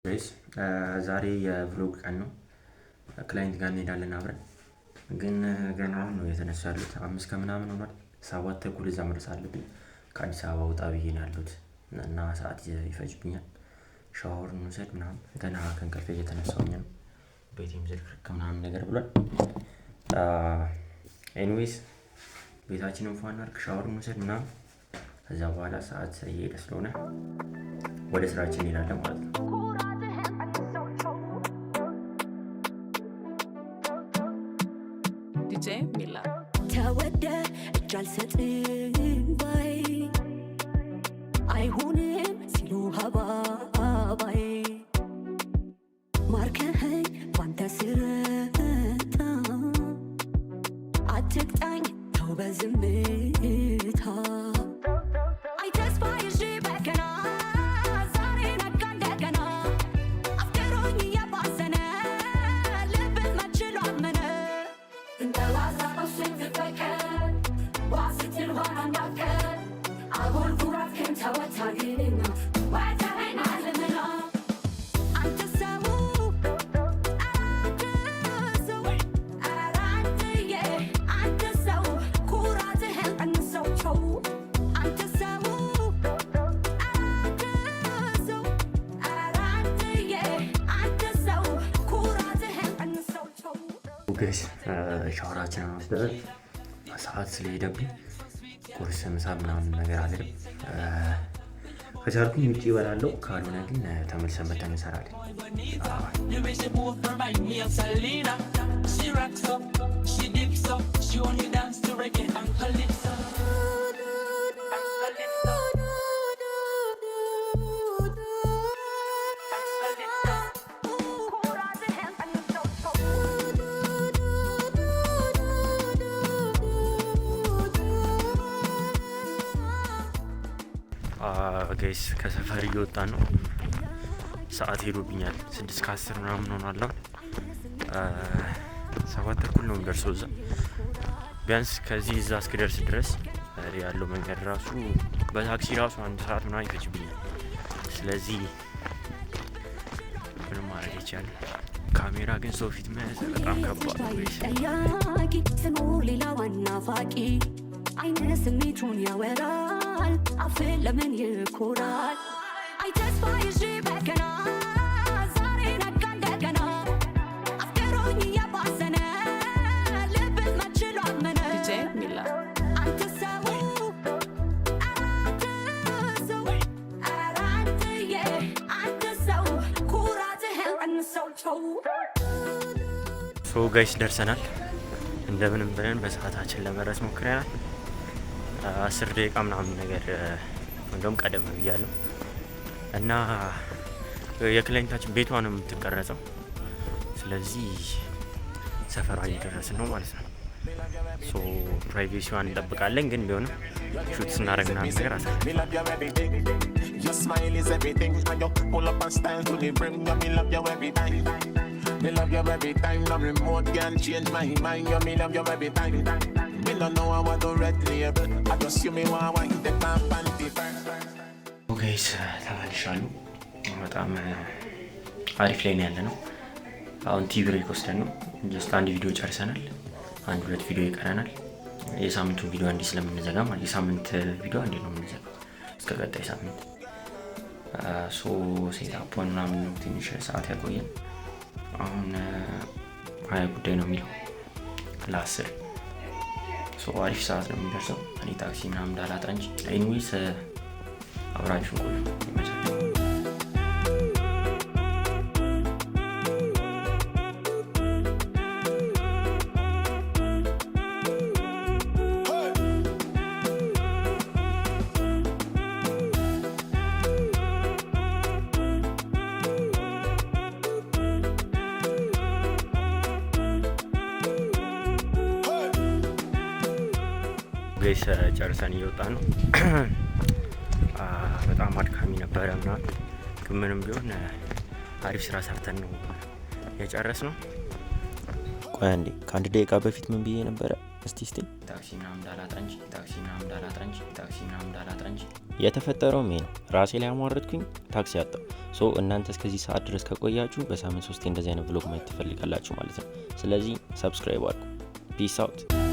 ጋይስ ዛሬ የቭሎግ ቀን ነው። ክላይንት ጋር እንሄዳለን አብረን። ግን ገና አሁን ነው የተነሳው ያሉት 5 ከምናምን ሆኗል። 7 ተኩል እዛ መድረስ አለብኝ። ከአዲስ አበባ ወጣ ብዬ ነው ያሉት እና ሰዓት ይፈጅብኛል። ሻወር እንውሰድ ምናምን ገና ከእንቅልፌ እየተነሳሁኝ ነው። ቤቴም ዝርክርክ ምናምን ነገር ብሏል። ኤኒዌይስ ቤታችንን ፏ እናድርግ፣ ሻወር እንውሰድ ምናምን። ከዛ በኋላ ሰዓት እየሄደ ስለሆነ ወደ ስራችን እንሄዳለን ማለት ነው። ተወደ እጅ አልሰጥም ባይ አይሆንም ሲሉ ሀባባይ ማርከኸኝ ባንተ ስረታ አትቅጣኝ ተው በዝምታ አይ ተስፋ ይዤ በገና ዛሬ ነጋ እንደገና አፍቅሮኝ እየባዘነ ልብህ መችሎ አመነ እንደ ዋዛ መስሎኝ ትበቀል ዋስትል ሆና እንዳትቀር አጉል ኩራትህን ተወታግና ዋተኸኝ አልምና አንተ ሰው ኧረ አንተዬ አንተ ሰው ኩራትህን ቀንሰው ተው አንተ ሰው ኧረ አንተዬ አንተ ሰው ኩራትህን ቀንሰው ተው። ጋይስ ሻወራችንን ወስደን ሰዓት ስለሄደብኝ ቁርስ ምሳ ምናምን ነገር አልልም። ከቻልኩኝ ውጭ እበላለሁ፣ ካልሆነ ግን ተመልሰን መተን እንሰራለን። ጋይስ ከሰፈር እየወጣን ነው። ሰዓት ሄዶብኛል። 6 ከ10 ምናምን ሆኗል። 7 ተኩል ነው የምደርሰው እዛ። ቢያንስ ከዚህ እዛ እስክደርስ ድረስ ያለው መንገድ ራሱ በታክሲ ራሱ 1 ሰዓት ምናምን ይፈጅብኛል። ስለዚህ ምንም ማድረግ አይቻልም። ካሜራ ግን ሰው ፊት መያዝ በጣም ከባድ ነው። ጠያቂ ስኖር ሌላ ዋና ፋቂ አይነ ስሜቱን ያወራል አፍ ለምን ይኮራል አይ ተስፋ ይዤ በገና ዛሬ ነጋ እንደገና አፍቅሮኝ እየባዘነ ልብህ መችሎ አመነ አንተ ሰው ኧረ አንተዬ አንተ ሰው ኩራትህን ቀንሰው ተው። ሶ ጋይስ ደርሰናል። እንደምንም ብለን በሰዓታችን ለመድረስ ሞክረናል። 10 ደቂቃ ምናምን ነገር እንደውም ቀደም ብያለሁ እና የክላይንታችን ቤቷ ነው የምትቀረጸው። ስለዚህ ሰፈሯ እየደረስን ነው ማለት ነው። ሶ ፕራይቬሲዋን እንጠብቃለን፣ ግን ቢሆንም ሹት ስናደርግ ምናምን ነገር Me love you every time, no remote can change my mind. You me love you every time. Me don't know I want to red label. I just you me want to take my panty first. ጋይስ ተመልሻለሁ። በጣም አሪፍ ላይ ነው ያለነው። አሁን ቲቪ ብሬክ ወስደን ነው። ጀስት አንድ ቪዲዮ ጨርሰናል። 1-2 ቪዲዮ ይቀረናል። የሳምንቱ ቪዲዮ አንዴ ስለምንዘጋ ማለት የሳምንት ቪዲዮ አንዴ ነው የምንዘጋው እስከ ቀጣይ ሳምንት። ሶ ሴታፑን ምናምን ነው ትንሽ ሰዓት ያቆየን። አሁን 20 ጉዳይ ነው የሚለው ለ10። ሶ አሪፍ ሰዓት ነው የሚደርሰው። እኔ ታክሲ ምናምን እንዳላጣ እንጂ። ኤኒዌይስ አብራችሁን ቆዩ። ይመቻል። ጋይስ ጨርሰን እየወጣ ነው። በጣም አድካሚ ነበረ ምናምን፣ ግን ምንም ቢሆን አሪፍ ስራ ሰርተን ነው የጨረስ ነው። ቆይ አንዴ፣ ከ1 ደቂቃ በፊት ምን ብዬ ነበረ? እስቲ ታክሲ ምናምን እንዳላጥራ እንጂ የተፈጠረውም ይሄ ነው። ራሴ ላይ አሟረድኩኝ፣ ታክሲ አጣሁ። ሶ እናንተ እስከዚህ ሰዓት ድረስ ከቆያችሁ በሳምንት 3 እንደዚህ አይነት ብሎግ ማየት ትፈልጋላችሁ ማለት ነው። ስለዚህ ሰብስክራይብ አድርጉ። ፒስ አውት።